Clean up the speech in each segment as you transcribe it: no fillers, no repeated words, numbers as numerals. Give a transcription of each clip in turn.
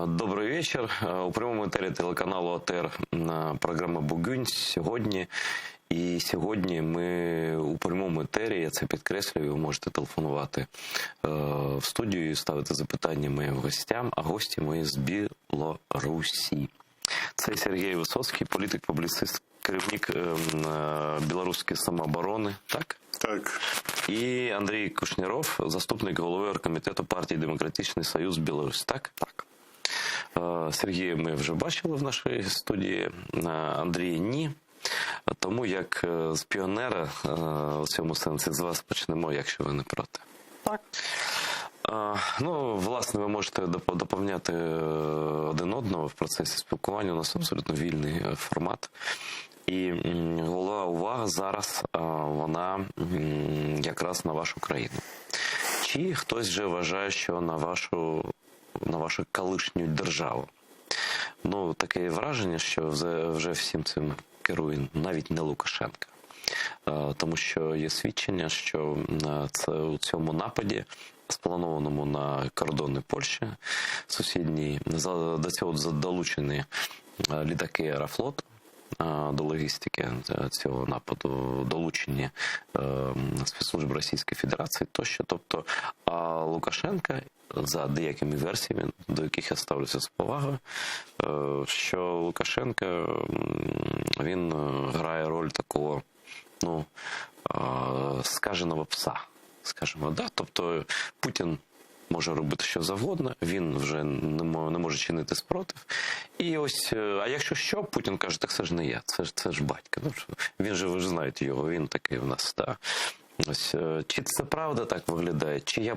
Добрий вечір. У прямому етері телеканалу АТР програма «Бугюнь» сьогодні. І сьогодні ми у прямому етері, я це підкреслюю, ви можете телефонувати в студію і ставити запитання моїм гостям, а гості мої з Білорусі. Це Сергій Висоцький, політик-публіцист, керівник білоруської самооборони, так? Так. І Андрій Кушніров, заступник голови оргкомітету партії «Демократичний Союз Білорусь», так? Так. Сергія ми вже бачили в нашій студії, Андрія ні. Тому як з піонера у цьому сенсі з вас почнемо, якщо ви не проти. Так. Ну, власне, ви можете доповняти один одного в процесі спілкування. У нас абсолютно вільний формат. І головна увага зараз, вона якраз на вашу країну. Чи хтось вже вважає, що на вашу колишню державу? Ну, таке враження, що вже всім цим керує навіть не Лукашенко. Тому що є свідчення, що це у цьому нападі, спланованому на кордони Польщі сусідній, до цього долучені літаки Аерофлоту, до логістики цього нападу долучені спецслужби Російської Федерації тощо. Тобто Лукашенко, за деякими версіями, до яких я ставлюся з повагою, що Лукашенко, він грає роль такого, ну, скаженого пса, скажімо, да? Тобто Путін може робити що завгодно, він вже не може чинити спротив. І ось, а якщо що, Путін каже, так це ж не я, це ж батько. Ну, він же, ви ж знаєте його, він такий в нас, так. Ось, чи це правда так виглядає, чи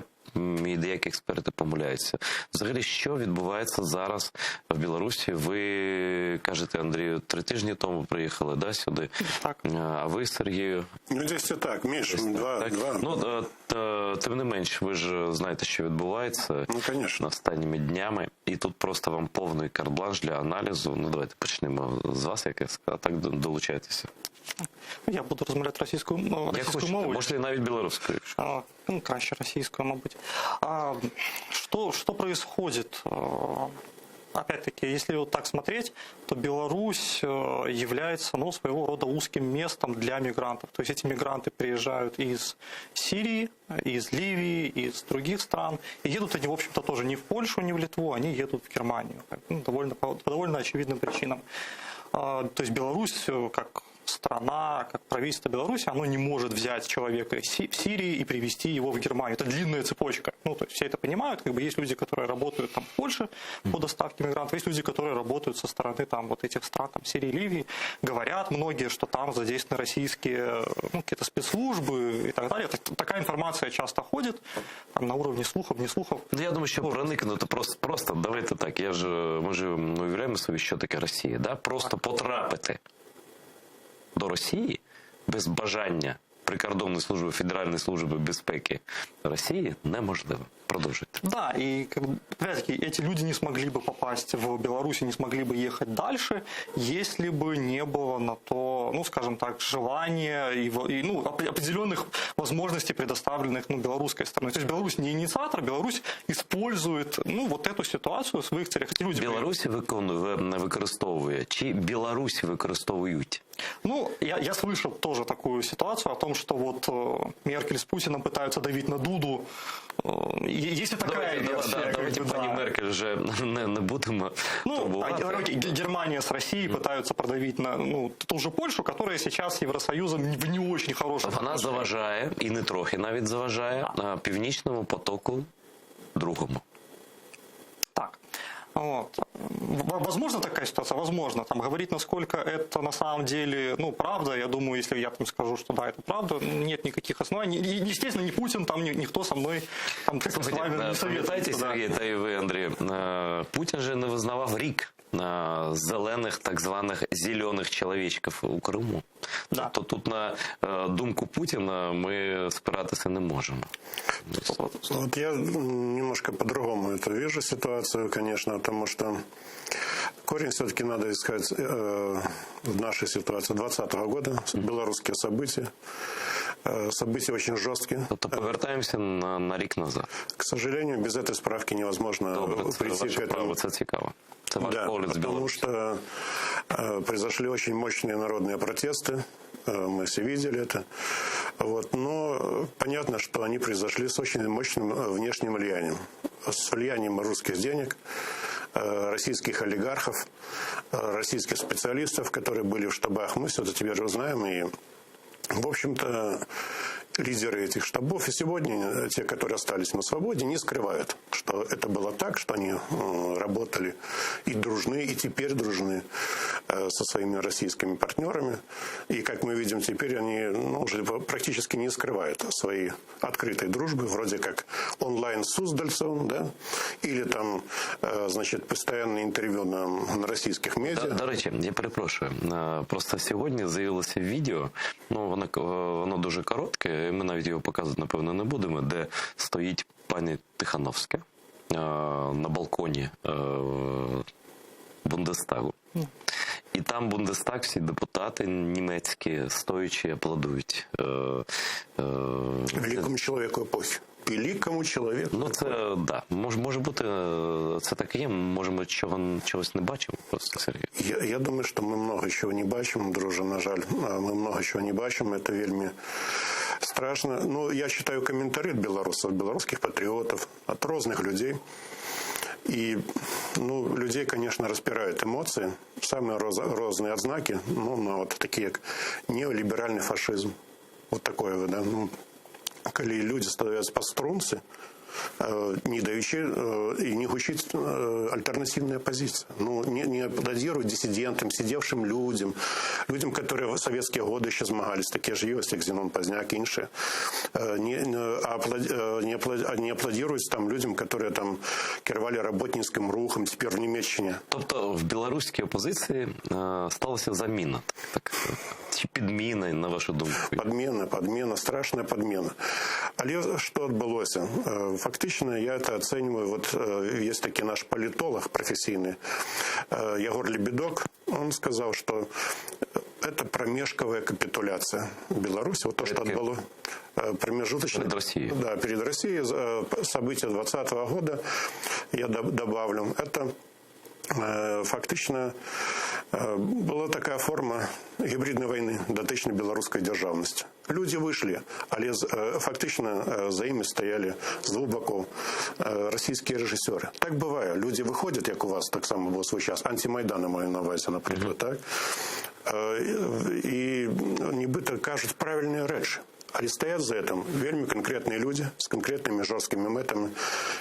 і деякі експерти помиляються. Взагалі, що відбувається зараз в Білорусі? Ви, кажете, Андрію, 3 тижні тому приїхали, да, сюди? Так. А ви, Сергію? Ну, десь це так, Міш, два. Ну, тим не менш, ви ж знаєте, що відбувається останніми днями. І тут просто вам повний карт-бланш для аналізу. Ну, давайте почнемо з вас, а так долучайтеся. Я буду розмовляти російською мовою. Можете навіть білоруською. Ну, краще російською, мабуть. Что происходит? Опять-таки, если вот так смотреть, то Беларусь является, ну, своего рода узким местом для мигрантов. То есть эти мигранты приезжают из Сирии, из Ливии, из других стран. И едут они, в общем-то, тоже не в Польшу, не в Литву, они едут в Германию. Ну, по довольно очевидным причинам. То есть Беларусь, как страна, как правительство Беларуси, оно не может взять человека в Сирии и привезти его в Германию. Это длинная цепочка. Ну, то есть все это понимают. Как бы есть люди, которые работают там в Польше по доставке мигрантов, есть люди, которые работают со стороны там вот этих стран, там, Сирии, Ливии. Говорят многие, что там задействованы российские, ну, какие-то спецслужбы и так далее. Такая информация часто ходит там, на уровне слухов, не слухов. Я думаю, що проникнути просто, давайте так, ми ж уявляємо собі, що таке Росія, да? Просто потрапити до Росії без бажання прикордонної служби, Федеральної служби безпеки Росії неможливо. Продолжить. Да, и опять-таки эти люди не смогли бы попасть в Беларусь, не смогли бы ехать дальше, если бы не было на то, ну, скажем так, желания и ну, определенных возможностей, предоставленных, ну, белорусской стороной. То есть Беларусь не инициатор, Беларусь использует, ну, вот эту ситуацию в своих целях. Эти люди Білорусь використовує, чи Білорусь використовують? Ну, я слышал тоже такую ситуацию о том, что вот Меркель с Путиным пытаются давить на Дуду. Если такая версия... Давайте пані Меркель вже не будемо турбувати. Германия с Россией пытаются продавить на ту же Польшу, которая сейчас с Евросоюзом в не очень хороших... Вона заважає, і не трохи навіть заважає, Північному потоку другому. Так. Вот. Возможно такая ситуация? Возможно. Там говорить, насколько это на самом деле, ну, правда, я думаю, если я там скажу, что да, это правда, нет никаких оснований. И, естественно, ни Путин, там, никто со мной там, с вами не советуется. Сергій, та і ви, Андрій, Путін же не визнавав рік зелених, так званих зелених чоловічків у Криму. Да. Тобто тут на думку Путіна ми спиратися не можемо. Вот я немножко по-другому это вижу ситуацию, конечно, потому что корень все-таки надо искать в нашей ситуации 2020 года, белорусские события. События очень жесткие. Тобто повертаємося на рік назад. К сожалению, без этой справки невозможно Добре, це прийти ваше к этому. право, це цікаво. Це ваш Да, погляд з потому Білорусі. что произошли очень мощные народные протесты, мы все видели это. Вот, но понятно, что они произошли с очень мощным внешним влиянием. С влиянием русских денег, российских олигархов, российских специалистов, которые были в штабах. Мы все это теперь узнаем. И, в общем-то, лидеры этих штабов и сегодня те, которые остались на свободе, не скрывают, что это было так, что они работали и дружны, и теперь дружны со своими российскими партнерами. И, как мы видим теперь, они уже практически не скрывают своей открытой дружбы, вроде как онлайн с Суздальцевым, да, или там, значит, постоянное интервью на российских медіа. До речі, я перепрошую. Просто сьогодні з'явилося відео, воно дуже коротке, ми навіть його показувати, напевно, не будемо, де стоїть пані Тихановська на балконі Бундестагу. І там Бундестаг, всі депутати німецькі, стоячи, аплодують. Великому чоловіку епохи. Великому чоловіку. Ну, це, да. Може бути, це так і є. Може, ми чогось не бачимо просто, Сергій. Я думаю, що ми много чого не бачимо, друже, на жаль. Ми много чого не бачимо, це вельми страшно. Ну, я читаю коментарі від білорусів, білоруських патріотів, від різних людей. И, людей, конечно, распирают эмоции, самые разные отзнаки, вот такие, как неолиберальный фашизм. Вот такое, да, коли люди становятся пострунцы, не даючи и не учить альтернативная позиция. Не аплодируют диссидентам, сидевшим людям, которые в советские годы еще змагались, такие же есть, как Зенон Поздняк и іншие. Не аплодируют там людям, которые там керували работницьким рухом, теперь в Німеччині. Тобто в білоруській опозиції сталася заміна, так, чи підміна, на вашу думку? Подмена, страшная подмена. Але что отбылося? Фактично, я это оцениваю, вот есть такой наш политолог профессийный, Егор Лебедок, он сказал, что это промежковая капитуляция Беларуси, вот то, что отбыло промежуточно. Перед Россией. Да, перед Россией. События 2020 года, я добавлю, это фактично была такая форма гибридной войны, дотичной белорусской державности. Люди вышли, але фактично за ими стояли з двох боків російські режисери. Так буває. Люди виходять, як у вас так само було свій час, антимайдана маю на увазі, наприклад, так? І нібито кажуть правильні речі. Але стоять за этим вельми конкретні люди з конкретними жорсткими метами,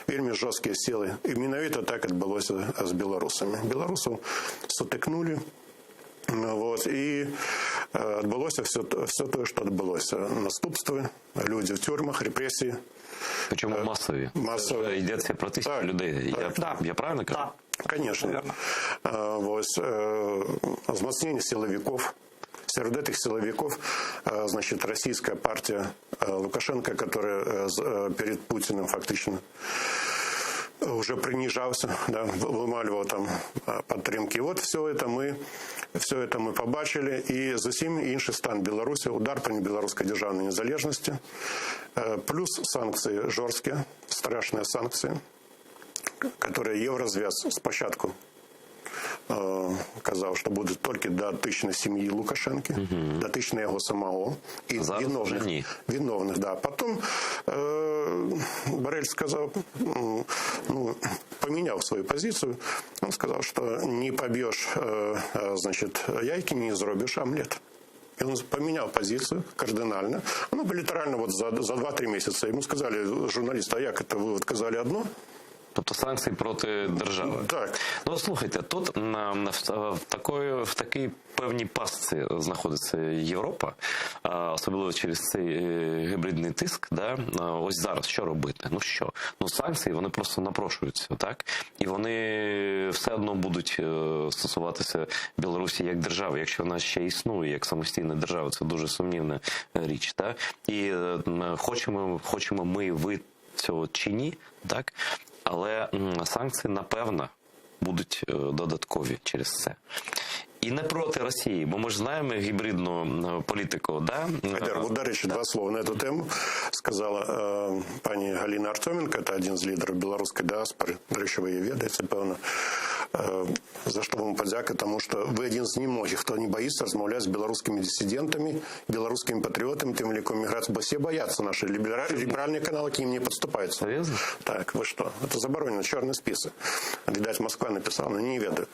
вельми жорсткі сили. І менавіта так відбулося з білорусами. Білорусів сутикнули, вот, і відбулося все те, що відбулося. Наступства, люди в тюрмах, репресії. Причому масові. Масові. Йдеться про тисячі людей. Я правильно кажу? Да, конечно. Ось, зміцнення силовиків. Среди этих силовиков, значит, российская партия Лукашенко, которая перед Путиным фактично уже принижался, да, вымаливал там подтримки. Вот все это мы побачили. И зовсім інший стан Білорусі, удар по білоруській державній незалежності, плюс санкції жорсткі, страшні санкції, які Єврозв'яз спочатку казав, що будуть тільки дотичні сім'ї Лукашенки, дотичні його самого і виновних. Да. Потім Борель сказав, поміняв свою позицію, він сказав, що не поб'єш, значить, яйки, не зробиш омлет. И он поменял позицию кардинально. Ну, литерально вот за 2-3 месяца. Ему сказали журналисты, а як это вы вот казали одно? Тобто санкції проти держави. Так. Ну, слухайте, тут в такій певній пастці знаходиться Європа, особливо через цей гібридний тиск. Да? Ось зараз що робити? Санкції, вони просто напрошуються, так? І вони все одно будуть стосуватися Білорусі як держави, якщо вона ще існує як самостійна держава. Це дуже сумнівна річ, так? І хочемо ми, ви цього чи ні, так? Але санкції, напевно, будуть додаткові через це. і не проти Росії, бо ми ж знаємо гібридну політику, да? Айдар, вот, до речі, два слова на эту тему сказала пані Галина Артеменко, это один з лідерів білоруської діаспори, до речі, ви її ведаєте, певно, за що вам подяка, тому що ви один з немногих, хто не боїться розмовляти з білоруськими дисидентами, білоруськими патріотами, тим великою міграцією, бо всі бояться, наші ліберальні канали к ним не підступаються. Серйозно? Так, ви що? Це заборонено, чорний список. Видать, Москва написала, но не ведаю.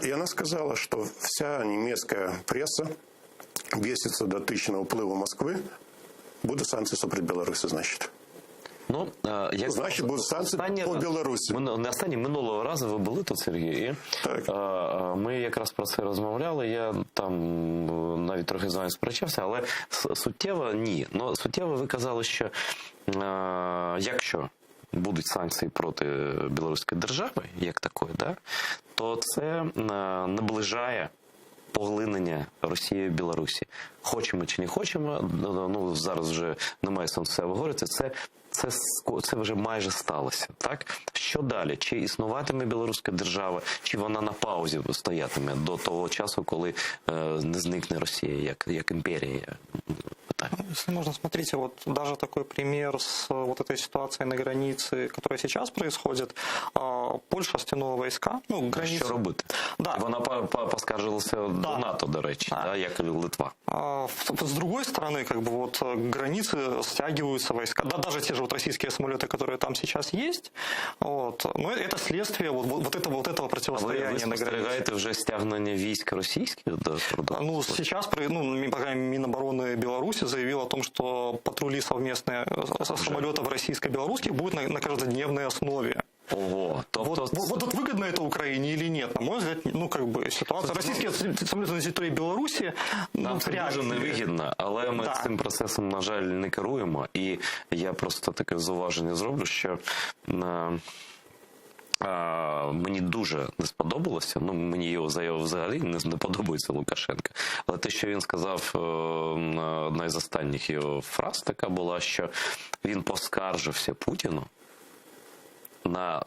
И она сказала, что вся немецкая пресса бесится до тысячного впливу Москвы. Будут санкции супротив Беларуси, значит. Ну, як Значить, будуть санкції по Білорусі. Не останні, минулого разу ви були тут, Сергій, і Так. ми якраз про це розмовляли, я там навіть трохи з вами сперечався, але суттєво ні. Ну, суттєво ви казали, що якщо будуть санкції проти білоруської держави, як такої, да, то це наближає поглинення Росією Білорусі. Хочемо чи не хочемо, ну зараз вже немає сенсу це говорити, це вже майже сталося. Так? Що далі? Чи існуватиме білоруська держава, чи вона на паузі стоятиме до того часу, коли не зникне Росія як імперія? Если можно, смотрите, вот даже такой пример с вот этой ситуацией на границе, которая сейчас происходит. Польша стянула войска. Ну, границы. Що робити? Да. Вона поскаржилася до НАТО, до речі, да, як і Литва. С другой стороны, как бы вот границы стягиваются войска. Да, даже те же вот российские самолеты, которые там сейчас есть. Вот. Но это следствие вот этого противостояния Ви на границе. спостерігаєте вже стягнення військ російських до кордону? Ну, сейчас, по крайней мере, Минобороны Беларуси заявил о том, что патрули совместные самолетов российско-белорусских будут на каждодневной основе. Ого, тобто... Вот тут выгодно это Украине или нет? На мой взгляд, ну, как бы, ситуация. Российские самолеты на территории Беларуси, Нам це дуже невигідно, але ми з цим процесом, на жаль, не керуємо. І я просто таке зауваження зроблю, що мені дуже не сподобалося, ну мені його заява взагалі не подобається Лукашенка, але те, що він сказав, одна із останніх його фраз така була, що він поскаржився Путіну на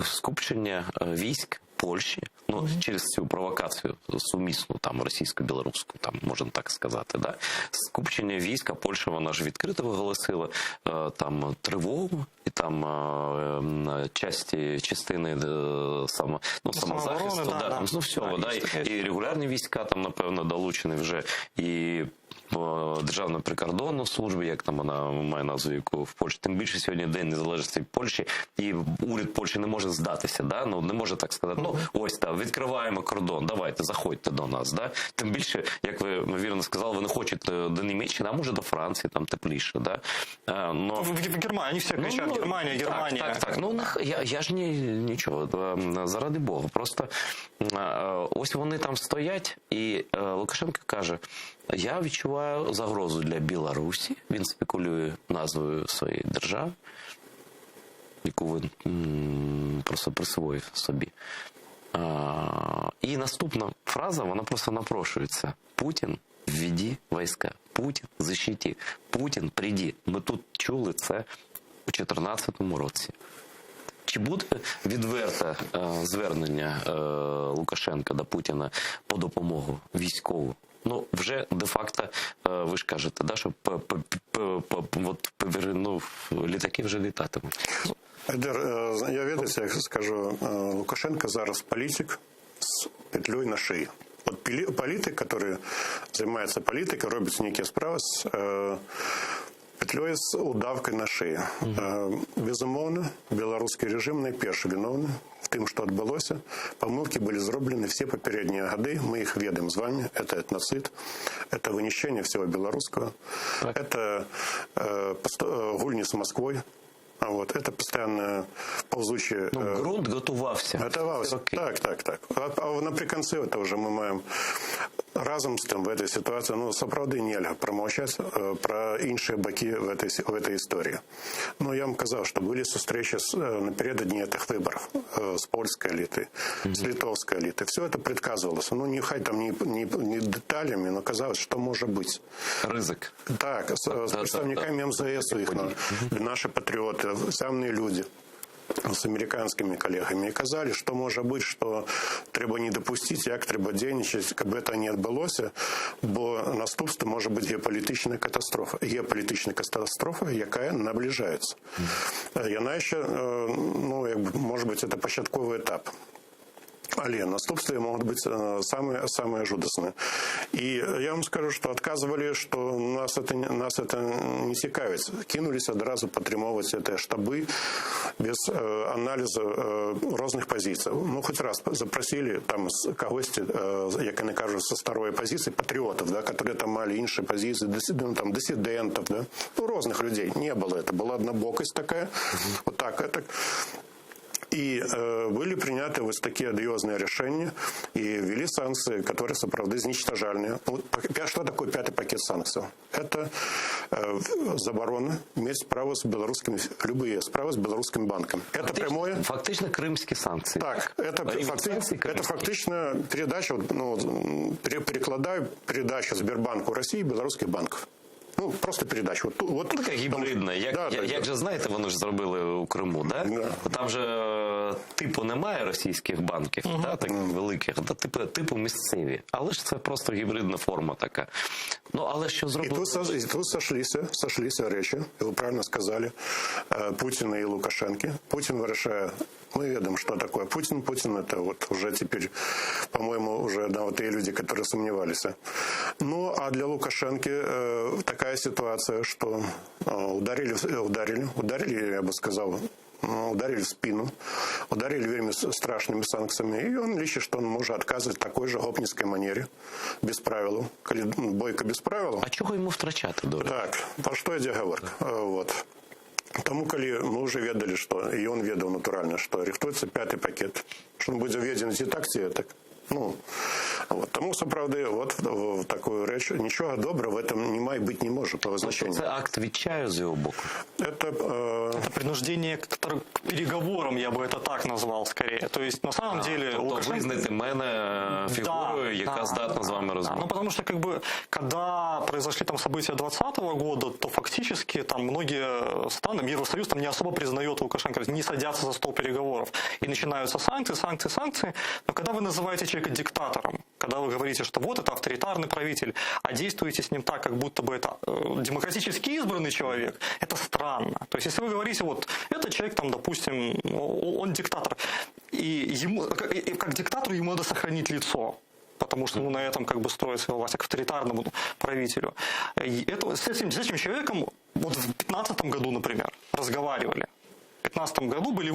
скупчення військ Польщі, ну, через цю провокацію сумісну, там, російсько-білоруську, там, можна так сказати, да? Скупчення війська Польща, вона ж відкрито виголосила там тривогу, і там частини самозахисту, да, там, ну, всього, да, і регулярні війська там, напевно, долучені вже, і Державна прикордонна служба, як там вона має назву, яку в Польщі. Тим більше сьогодні День Незалежності Польщі, і уряд Польщі не може здатися, да? Ну, не може так сказати, ну, ось так, відкриваємо кордон, давайте, заходьте до нас, да? Тим більше, як ви вірно сказали, ви не хочете до Німеччини, а може до Франції, там тепліше, да? Но... В Германии, они все кричат, Германия. Так, ну, я ж нічого, заради Бога, просто ось вони там стоять, і Лукашенко каже, я відчуваю загрозу для Білорусі. Він спекулює назвою своєї держави, яку він просто присвоїв собі. І наступна фраза, вона просто напрошується. Путін, введи війська. Путін, защити. Путін, приди. Ми тут чули це у 2014 році. Чи буде відверте звернення Лукашенка до Путіна по допомогу військову? Ну, вже де-факто, ви ж кажете, да, що літаки вже літатимуть. Айдар, я ведаю, я скажу, Лукашенко зараз політик з петлею на шиї. От політик, який займається політикою, робить некие справи з петлею з удавкою на шиї. Безумовно, білоруський режим найперше виновний в тим, що відбулося. Помилки були зроблені всі попередні роки. Ми їх ведемо з вами. Це етноцид, це винищення всього білоруського, це гульні з Москвою. Вот, это постоянно ползучие... Ну, ґрунт готувався. Готувався, так. А наприкінці это вже ми маємо разом з тим в этой ситуації, ну, справді нельзя промовчати про інші боки в этой історії. Ну, я вам казав, що були зустрічі напередодні цих виборів з польської еліти, з литовської еліти. Все это предсказывалось. Ну, нехай там не деталями, но казалось, що може бути. Ризик. Так, з представниками МЗС їх, наші патріоти, самі люди. з американськими колегами і казали, що може бути, що треба не допустити, як треба діяти, аби це не відбулося, бо наступством може бути геополітична катастрофа. Геополітична катастрофа, яка наближається. І вона ще, ну, якби, може бути, це початковий етап. Але наступствия могут быть самые жудасные. И я вам скажу, что отказывали, что нас это не цікавить. Кинулись одразу підтримувати это штаби без аналізу різних позицій. Ну, хоч раз запросили там когось, як вони кажуть, со старої позиції, патріотів, да, які там мали інші позиції, там, диссидентів, да, ну, різних людей. Не було это. Була однобокость така, вот так, это. И были приняты вот такие одиозные решения и ввели санкции, которые, правда, изничтожальные. Вот, что такое 5-й пакет санкций? Это заборона иметь право с белорусскими, любые справы с белорусским банком. Это прямое... Фактично крымские санкции. Так, это фактично передача, ну, перекладаю передачу Сбербанку России белорусских банков. Ну, просто передача. Вот, така гібридна. Як же, знаєте, вони ж зробили у Криму, да? Там же типу немає російських банків, да, таких великих, да, типу місцеві. Але ж це просто гібридна форма така. Ну, але що зробили? И тут сошлись речи, вы правильно сказали, Путина и Лукашенко. Путин вырашает, мы ведаем, что такое Путин. Путин это вот уже теперь, по-моему, уже, да, вот те люди, которые сомневались. Ну, а для Лукашенко такая ситуация, что ударили, я бы сказал, ударили в спину, ударили вельми страшными санкциями, и он лічить, что он может отказывать в такой же гопницкой манере, без правил, бойко без правил. А чого йому втрачати, до речі? Так, про что йде говорка? Вот. Тому, коли ми вже ведали, що, і він ведав натурально, що рихтується 5-й пакет, що він буде введений і так, так. Ну, вот. Тому, правда, вот в такую речь ничего доброго в этом быть не может по визначенню. Це акт відчаю з його боку? Это принуждение к переговорам, я бы это так назвал, скорее. То есть, на самом деле... Тобто визнати мене фігурою, яка здатна з вами розмовляти. Ну, потому что, как бы, когда произошли там события 2020 года, то фактически там многие страны, Евросоюз там не особо признает Лукашенко, не садятся за стол переговоров. И начинаются санкции. Но когда вы называете человека диктатором, когда вы говорите, что вот это авторитарный правитель, а действуете с ним так, как будто бы это демократически избранный человек, это странно. То есть, если вы говорите, вот, этот человек, там, допустим, он диктатор, и ему, как диктатору ему надо сохранить лицо, потому что, ну, на этом как бы строится его власть, к авторитарному правителю. И это, с этим человеком вот в 2015 году, например, разговаривали. В 2015 году были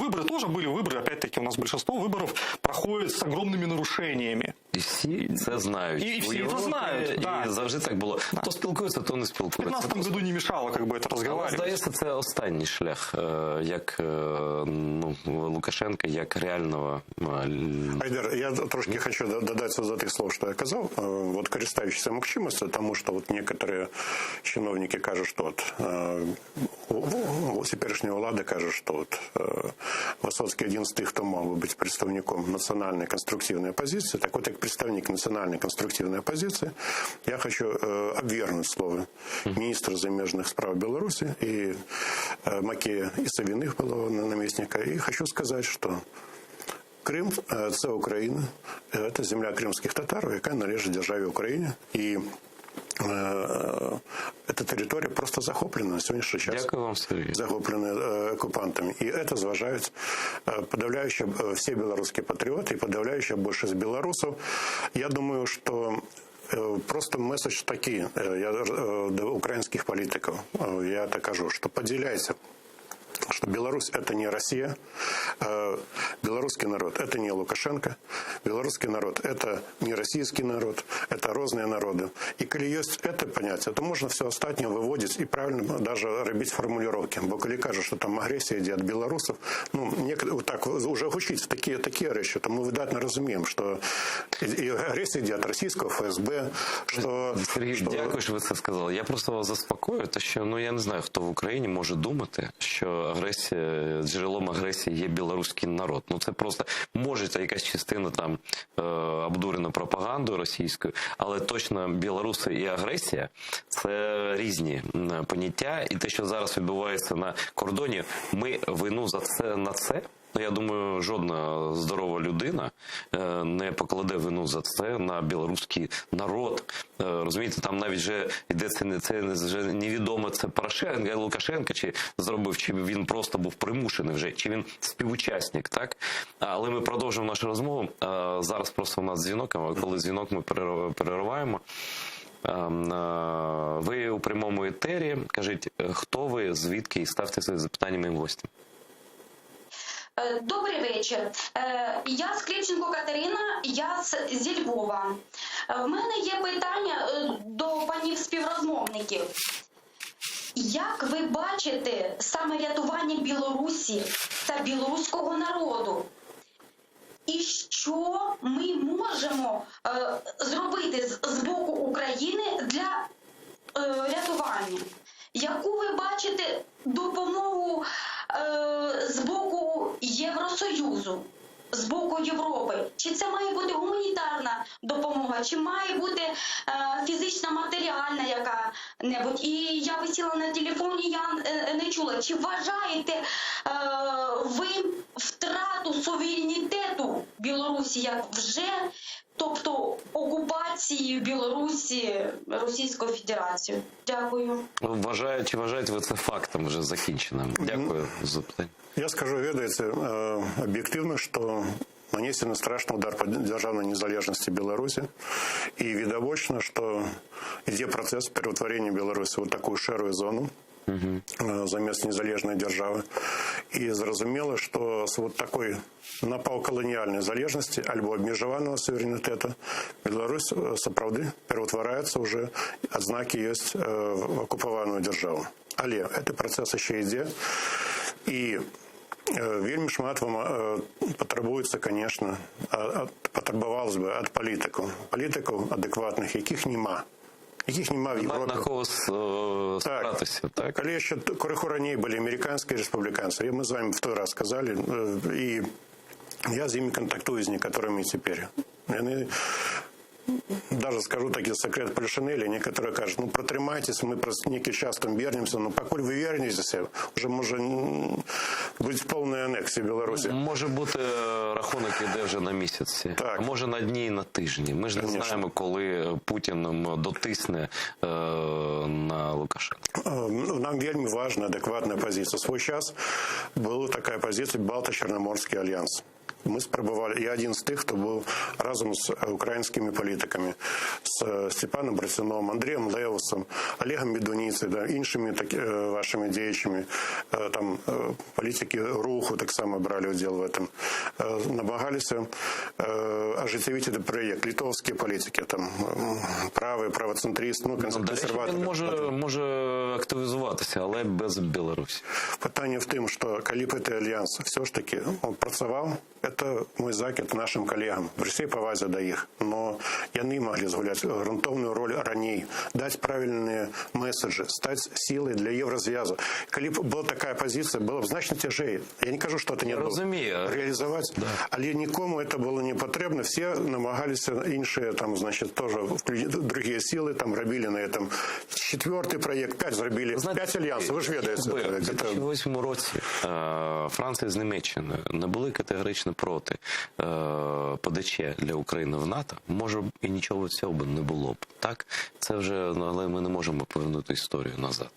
выборы, опять-таки у нас большинство выборов проходит с огромными нарушениями. І всі це знають. І всі це знають, да. І завжди так було. Да. То спілкуються, то не В спілкуються. 2015 году не мешало как бы это Але, разговаривать. здається, це останній шлях, як ну, Лукашенка, як реального... Айдар, я трошки хочу додать за тих слов, що я казав, вот користуючись мовчимостью, тому що вот некоторые чиновники кажуть, що от теперішня влада каже, що от Висоцький один з тих, хто мав би бути представником національної конструктивної опозиції. Так от, як представник національної конструктивної опозиції, я хочу обвергнути слово міністра заміжних справ Білорусі і Макея і Савіних, було намісника, і хочу сказати, що Крим – це Україна, це земля кримських татар, яка належить державі Україні, і эта территория просто захоплена на сегодняшний час. Дякую вам, Сергій. Захоплена оккупантами. И это зважают подавляющие все белорусские патриоты и подавляющая большинство белорусов. Я думаю, что просто месседж такие до украинских политиков. Я так кажу, что поделяйте, что Беларусь – это не Россия, белорусский народ – это не Лукашенко, белорусский народ – это не российский народ, это разные народы. И коли есть это понятие, то можно все остальное выводить и правильно даже робить формулировки. Бо коли кажут, что там агрессия идет от белорусов, ну, вот так уже учить такие речи, то мы выдатно разумеем, что и агрессия идет от российского ФСБ, что... Сергій, дякую, що ви це сказали. Я просто вас заспокою, те, що, ну, я не знаю, хто в Україні може думати, що джерелом агресії є білоруський народ. Ну це просто може це якась частина там обдурена пропагандою російською, але точно білоруси і агресія це різні поняття. І те, що зараз відбувається на кордоні, ми вину за це на це. Ну, я думаю, жодна здорова людина не покладе вину за це на білоруський народ. Розумієте, там навіть вже йдеться це вже невідомо, це Порошенко, Лукашенко, чи зробив, чи він просто був примушений вже, чи він співучасник, так? Але ми продовжуємо нашу розмову. Зараз просто у нас дзвінок, а коли дзвінок ми перериваємо. Ви у прямому етері. Кажіть, хто ви, звідки, і ставте свої запитання моїм гостям. Добрий вечір. Я Скрипченко Катерина, я зі Львова. В мене є питання до панів співрозмовників. Як ви бачите саме рятування Білорусі та білоруського народу? І що ми можемо зробити з боку України для рятування? Яку ви бачите допомогу з боку Євросоюзу, з боку Європи? Чи це має бути гуманітарна допомога, чи має бути фізична, матеріальна яка-небудь? І я висіла на телефоні, я не чула. Чи вважаєте ви втрату суверенітету Білорусі як вже, тобто окупації Білорусі Російською Федерацією? Дякую. Чи вважаєте ви це фактом вже закінченим? Дякую за запитання. Я скажу, ведаете, объективно, что нанесен страшный удар по державной незалежности Беларуси. И видовочно, что идет процесс превратворения Беларуси в вот такую шерую зону, замест незалежной державы. И зразумело, что с вот такой напаўкаланіальнай залежнасці альбо абмежаванага суверэнітэта Беларусь сапраўды пераўтвараецца уже, адзнакі ёсць, в акупаваную дзяржаву. Але гэты працэс яшчэ ідзе, і вельмі шмат патрабуецца, конечно, патрабавалось бы ад палітыкаў адэкватных, якіх няма в Європі. На кого спиратися, так? Коли ще криху ранее были американские республиканцы, мы с вами в той раз сказали, и я с ними контактую, с некоторыми теперь. Они, даже скажу таки секрет Полишинеля, некоторые кажут, ну протримайтесь, мы просто некий час там вернемся, но покуль вы вернетесь, уже може бути повної анексії Білорусі. Може бути рахунок іде вже на місяці, так. А може на дні і на тижні. Ми ж не знаємо, коли Путін дотисне на Лукашенка. Нам вельми важна адекватна позиція. В свой час була така позиція Балто-Чорноморський альянс. Мы спробовали, я один з тих, хто був разом з українськими політиками, з Степаном Брацюновим, Андрієм Левусом, Олегом Медуницей, да, іншими вашими діячами, там політики руху так само брали удел в этом. Намагалися оживить этот проект. Литовські політики, там правий, правоцентрист, ну, консерватори. Він може активізуватися, але без Білорусі. Питання в тим, що коли б цей альянс все ж таки працював, это мой закид нашим коллегам. При всей повазе до их. Но яны могли згуляць грунтовную роль раней, дать правильные месседжи, стать силой для Еврозв'язу. Коли б была такая позиция, было бы значно тяжее. Я не кажу, что это не было реализовать, да. Але нікому это было не потрібно. Все намагалися, інші там, значит, тоже другие силы там робили на этом. 4-й проект, 5 зробили, 5 альянсів, ви ж ведаєте. У 2008 році Франція з Німеччиною не були категорично проти ПДЧ для України в НАТО, може і нічого цього б не було б. Так? Це вже, але ми не можемо повернути історію назад.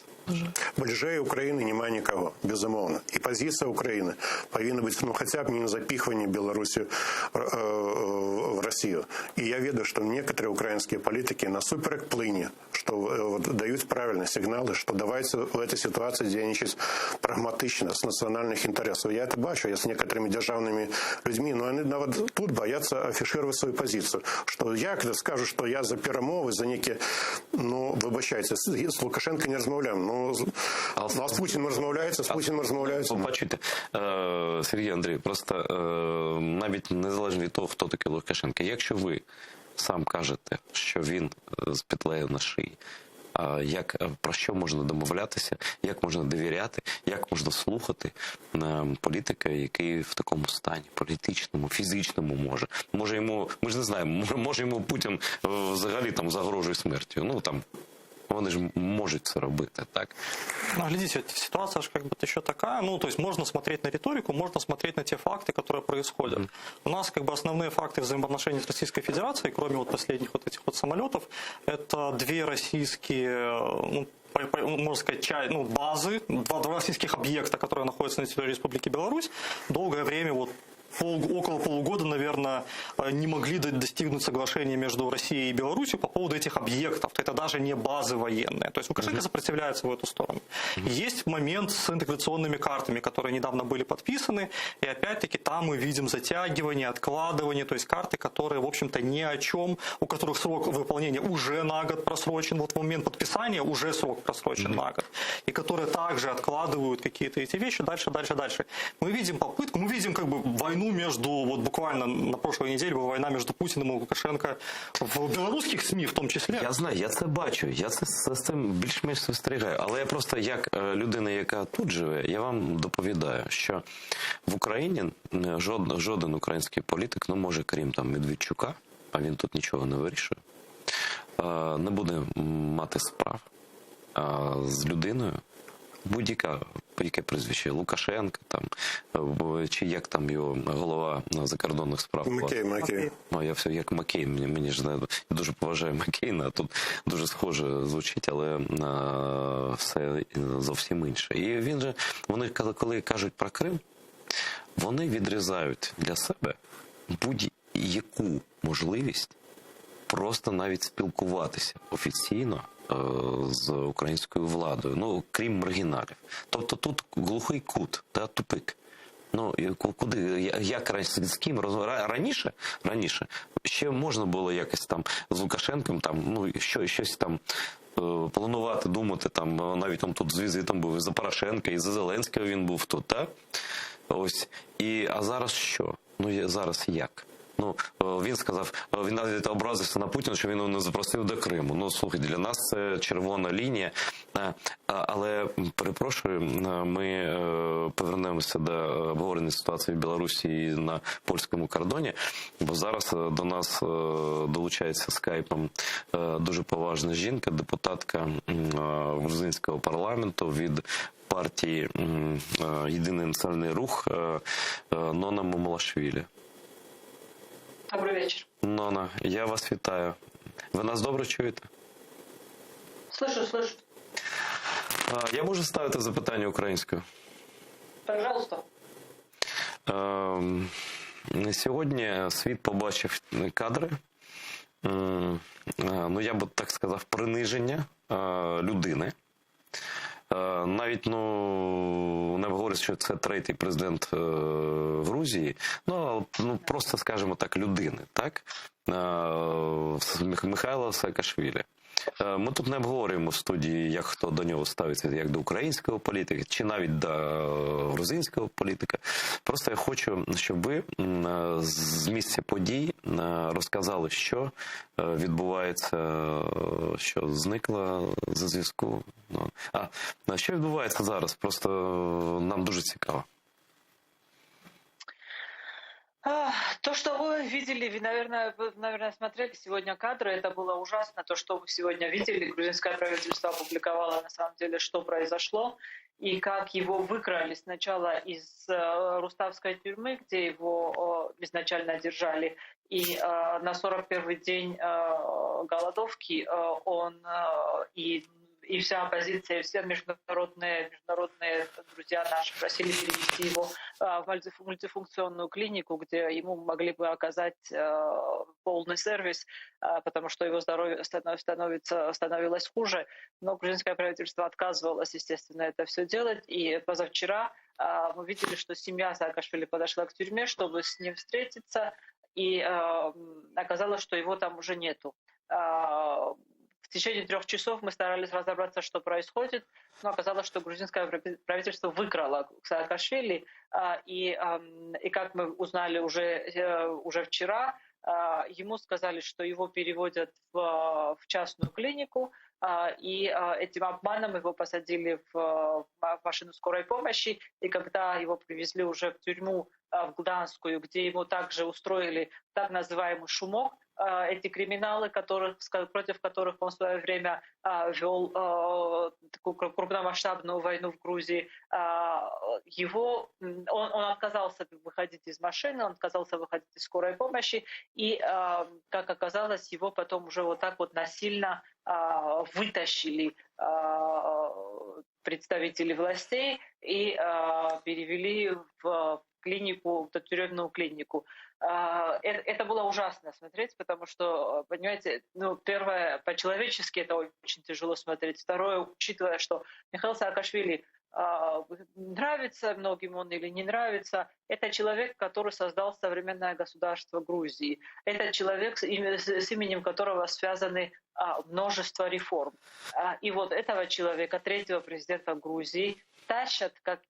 Ближе України немає нікого, безумовно. І позиція України повинна бути, ну, хоча б не на запихування Білорусі в Росію. І я ведаю, що некоторі українські політики насуперек плині, що вот, дають правильні сигнали, що давайте в цій ситуації діяничати прагматично, з національних інтересів. Я це бачу, я з некоторими державними людьми, но вони навіть тут бояться афішувати свою позицію. Що я, коли скажу, що я за перемови, за некі, ну, вибачайте, з Лукашенко не розмовляємо, ну, а з Путіним розмовляється, з Путіним розмовляється. Побачите, Сергій Андрій, просто навіть незалежно від того, хто такий Лукашенко, якщо ви сам кажете, що він з петлею на шиї, про що можна домовлятися, як можна довіряти, як можна слухати політика, який в такому стані, політичному, фізичному може. Може йому, ми ж не знаємо, може йому Путін взагалі там загрожує смертю. Ну там вони ж можуть це робити, так? Ну, глядите, ситуация же как бы еще такая, ну, то есть можно смотреть на риторику, можно смотреть на те факты, которые происходят. У нас как бы основные факты взаимоотношений с Российской Федерацией, кроме вот последних вот этих вот самолетов, это две российские, ну, можно сказать, базы, два российских объекта, которые находятся на территории Республики Беларусь, долгое время вот около полугода, наверное, не могли достигнуть соглашения между Россией и Беларусью по поводу этих объектов. Это даже не базы военные. То есть Лукашенко сопротивляется в эту сторону. Есть момент с интеграционными картами, которые недавно были подписаны. И опять-таки там мы видим затягивание, откладывание. То есть карты, которые, в общем-то, ни о чем, у которых срок выполнения уже на год просрочен. Вот в момент подписания уже срок просрочен на год. И которые также откладывают какие-то эти вещи дальше. Мы видим попытку, мы видим как бы войну между, вот буквально на прошлой неделе была война между Путиным и Лукашенко в белорусских СМИ в тому числі. Я знаю, я це бачу, я це з цим більш-менш спостерігаю. Але я просто, як людина, яка тут живе, я вам доповідаю, що в Україні жоден український політик, ну може, крім там Медведчука, а він тут нічого не вирішує, не буде мати справ з людиною, яке прізвище Лукашенка, там, чи як там його голова закордонних справ. Макей. Ну, я все як Макей, мені ж я дуже поважаю Маккейна, а тут дуже схоже звучить, але все зовсім інше. І він же, вони коли кажуть про Крим, вони відрізають для себе будь-яку можливість просто навіть спілкуватися офіційно з українською владою, ну, крім маргіналів. Тобто тут глухий кут, тупик. Ну, куди, як з ким раніше ще можна було якось там з Лукашенком там, ну, щось там планувати, думати, там, навіть он тут з візитом був і за Порошенка, і за Зеленського він був тут, так? Ось. А зараз що? Ну, зараз як? Ну, він сказав, він навіть образився на Путіна, що він його не запросив до Криму. Ну, слухайте, для нас це червона лінія. Але, перепрошую, ми повернемося до обговорення ситуації в Білорусі і на польському кордоні, бо зараз до нас долучається скайпом дуже поважна жінка, депутатка грузинського парламенту від партії «Єдиний національний рух» Нона Мамалашвілі. Добрий вечір. Нона, я вас вітаю. Ви нас добре чуєте? Слышу. Я можу ставити запитання українською? Пожалуйста. Сьогодні світ побачив кадри, ну я би так сказав, приниження людини. Навіть, не говорять, що це третій президент Грузії, ну просто, скажімо так, людини, так? Михайло Саакашвілі. Ми тут не обговорюємо в студії, як хто до нього ставиться, як до українського політика, чи навіть до грузинського політика. Просто я хочу, щоб ви з місця подій розказали, що відбувається, що зникло зі зв'язку. Що відбувається зараз? Просто нам дуже цікаво. То, что вы видели, вы, наверное, смотрели сегодня кадры, это было ужасно. То, что вы сегодня видели, грузинское правительство опубликовало на самом деле, что произошло, и как его выкрали сначала из Руставской тюрьмы, где его изначально держали, и на 41-й день голодовки он и вся оппозиция, и все международные друзья наши просили перевести его в мультифункционную клинику, где ему могли бы оказать полный сервис, потому что его здоровье становилось хуже. Но грузинское правительство отказывалось, естественно, это все делать. И позавчера мы видели, что семья Саакашвили подошла к тюрьме, чтобы с ним встретиться, и оказалось, что его там уже нету. В течение 3 часов мы старались разобраться, что происходит, но оказалось, что грузинское правительство выкрало Саакашвили, и как мы узнали уже вчера, ему сказали, что его переводят в частную клинику, и этим обманом его посадили в машину скорой помощи, и когда его привезли уже в тюрьму в Гданскую, где ему также устроили так называемый шумок, эти криминалы, против которых он в свое время вел такую крупномасштабную войну в Грузии, он отказался выходить из машины, он отказался выходить из скорой помощи, и, как оказалось, его потом уже вот так вот насильно вытащили представители властей и перевели в клинику, в тюремную клинику. Это было ужасно смотреть, потому что, понимаете, первое, по-человечески это очень тяжело смотреть. Второе, учитывая, что Михаил Саакашвили нравится многим он или не нравится, это человек, который создал современное государство Грузии. Это человек, с именем которого связаны множество реформ. И вот этого человека, третьего президента Грузии, тащат как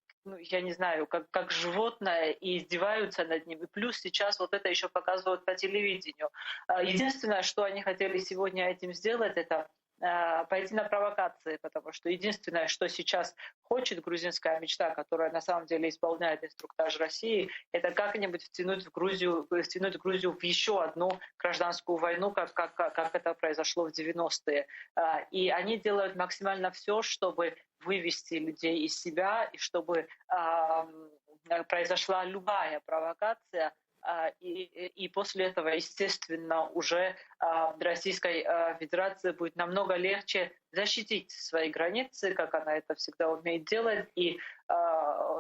я не знаю, как животное, и издеваются над ним. И плюс сейчас вот это еще показывают по телевидению. Единственное, что они хотели сегодня этим сделать, это пойти на провокации, потому что единственное, что сейчас хочет грузинская мечта, которая на самом деле исполняет инструктаж России, это как-нибудь втянуть Грузию в еще одну гражданскую войну, как это произошло в 90-е. И они делают максимально все, чтобы вывести людей из себя, и чтобы произошла любая провокация, и после этого, естественно, уже Российской Федерации будет намного легче защитить свои границы, как она это всегда умеет делать. И,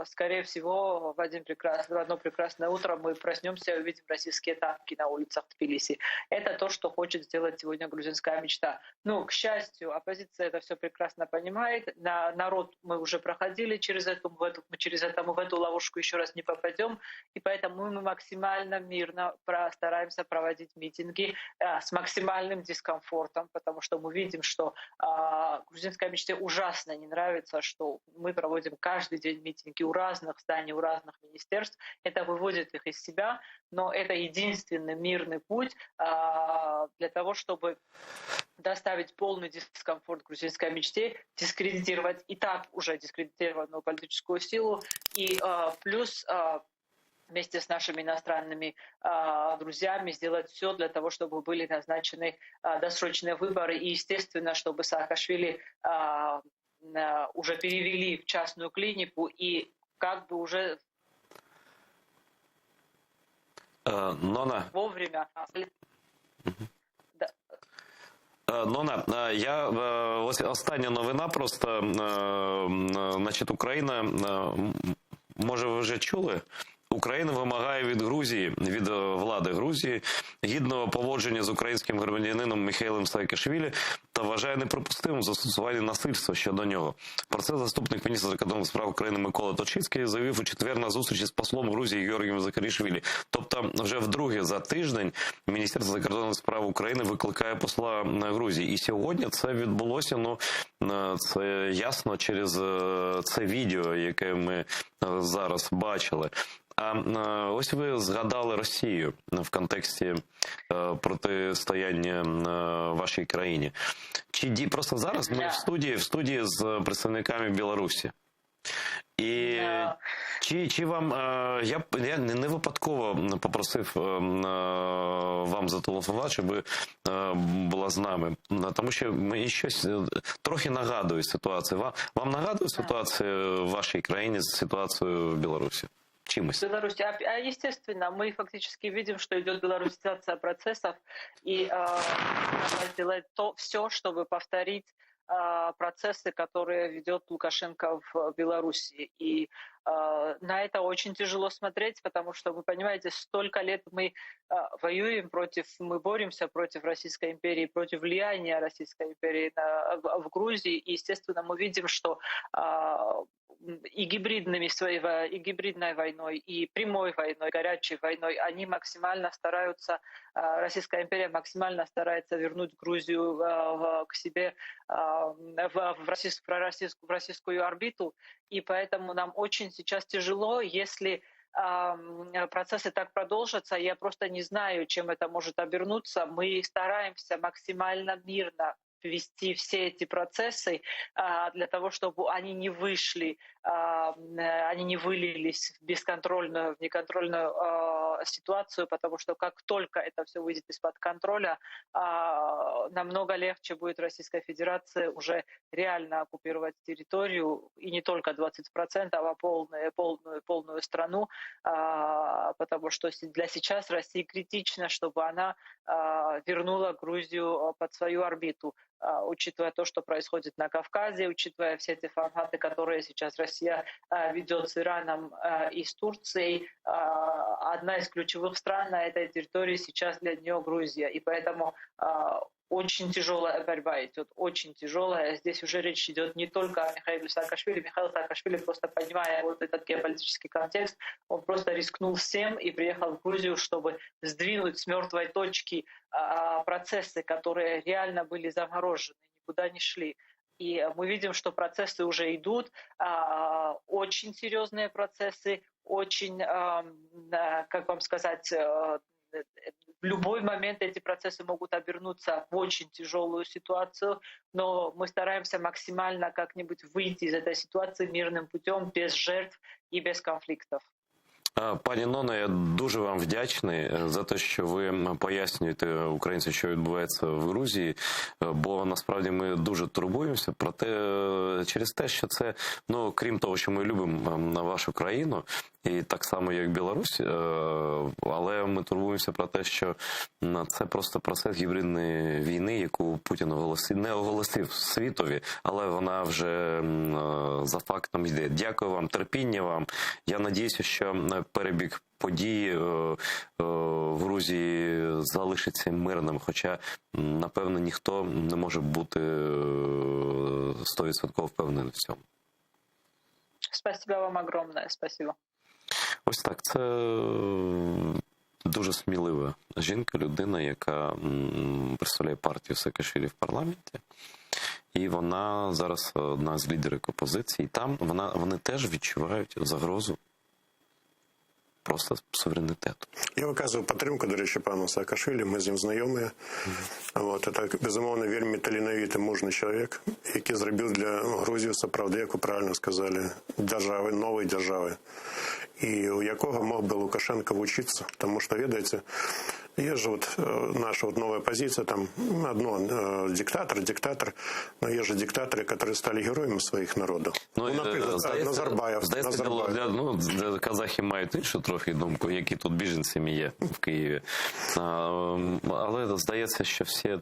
скорее всего, в одно прекрасное утро мы проснемся и увидим российские танки на улицах Тбилиси. Это то, что хочет сделать сегодня грузинская мечта. К счастью, оппозиция это все прекрасно понимает. Народ мы уже проходили через эту ловушку еще раз не попадем. И поэтому мы максимально мирно стараемся проводить митинги с максимальным дискомфортом, потому что мы видим, что грузинской мечте ужасно не нравится, что мы проводим каждый день митинги у разных зданий, у разных министерств. Это выводит их из себя, но это единственный мирный путь для того, чтобы доставить полный дискомфорт грузинской мечте, дискредитировать и так уже дискредитированную политическую силу, и плюс вместе с нашими иностранными друзьями сделать все для того, чтобы были назначены досрочные выборы. И, естественно, чтобы Саакашвили уже перевели в частную клинику и как бы уже вовремя. Нона, ось остання новина просто, значить, Україна, може ви вже чули? Україна вимагає від Грузії, від влади Грузії, гідного поводження з українським громадянином Михайлом Саакашвілі та вважає неприпустимим застосування насильства щодо нього. Про це заступник міністра закордонних справ України Микола Точицький заявив у четвер на зустрічі з послом Грузії Георгієм Закарішвілі. Тобто вже вдруге за тиждень Міністерство закордонних справ України викликає посла Грузії. І сьогодні це відбулося, це ясно через це відео, яке ми зараз бачили. А ось ви згадали Росію в контексті протистояння вашій країні. Просто зараз ми в студії з представниками Білорусі. І чи вам, я не випадково попросив вам зателефонувати, щоб ви була з нами, тому що мені щось трохи нагадує ситуацію. Вам нагадує ситуація в вашій країні з ситуацією в Білорусі? Чимось? Беларусь. Естественно, мы фактически видим, что идет белорусизация процессов, и надо сделать все, чтобы повторить процессы, которые ведет Лукашенко в Беларуси. И на это очень тяжело смотреть, потому что, вы понимаете, столько лет мы воюем мы боремся против Российской империи, против влияния Российской империи в Грузии. И, естественно, мы видим, что и гибридной войной, и прямой войной, горячей войной, они максимально стараются, Российская империя максимально старается вернуть Грузию к себе в российскую орбиту, и поэтому нам очень сейчас тяжело, если процессы так продолжатся. Я просто не знаю, чем это может обернуться. Мы стараемся максимально мирно вести все эти процессы для того, чтобы они не вышли, они не вылились в бесконтрольную, в неконтрольную ситуацию, потому что как только это все выйдет из-под контроля, намного легче будет Российской Федерации уже реально оккупировать территорию, и не только 20%, а полную страну, потому что для сейчас России критично, чтобы она вернула Грузию под свою орбиту, учитывая то, что происходит на Кавказе, учитывая все эти форматы, которые сейчас Россия ведет с Ираном и с Турцией. Одна из ключевых стран на этой территории сейчас для нее Грузия. И поэтому очень тяжелая борьба идет, очень тяжелая. Здесь уже речь идет не только о Михаиле Саакашвили. Михаил Саакашвили, просто понимая вот этот геополитический контекст, он просто рискнул всем и приехал в Грузию, чтобы сдвинуть с мертвой точки процессы, которые реально были заморожены, никуда не шли. И мы видим, что процессы уже идут, очень серьезные процессы, очень, как вам сказать, в любой момент эти процессы могут обернуться в очень тяжелую ситуацию, но мы стараемся максимально как-нибудь выйти из этой ситуации мирным путем, без жертв и без конфликтов. Пані Ноно, я дуже вам вдячний за те, що ви пояснюєте українцям, що відбувається в Грузії, бо насправді ми дуже турбуємося про те, через те, що це, ну, крім того, що ми любимо вашу країну, і так само, як Білорусь, але ми турбуємося про те, що це просто процес гібридної війни, яку Путін не оголосив світові, але вона вже за фактом йде. Дякую вам, терпіння вам. Я надіюся, що перебіг подій в Грузії залишиться мирним, хоча, напевно, ніхто не може бути 100% впевнений в цьому. Спасибо вам огромное, спасибо. Ось так, це дуже смілива жінка, людина, яка представляє партію Саакашвілі в парламенті. І вона зараз одна з лідерів опозиції. Там вони теж відчувають загрозу просто суверенітету. Я виказую підтримку, до речі, пану Саакашвілі, ми з ним знайомі. Це, безумовно, вельми талановитий, мужний чоловік, який зробив для Грузії, правда, як ви правильно сказали, держави, нової держави, і у якого мог би Лукашенко вчитися. Тому що, видите, є ж наша нова позиція, там одно, диктатор, но є ж диктатори, які стали героями своїх народів. Ну, наприклад, Назарбаєв. Здається, казахи мають іншу трохи думку, які тут біженцями є в Києві. Але здається, що всі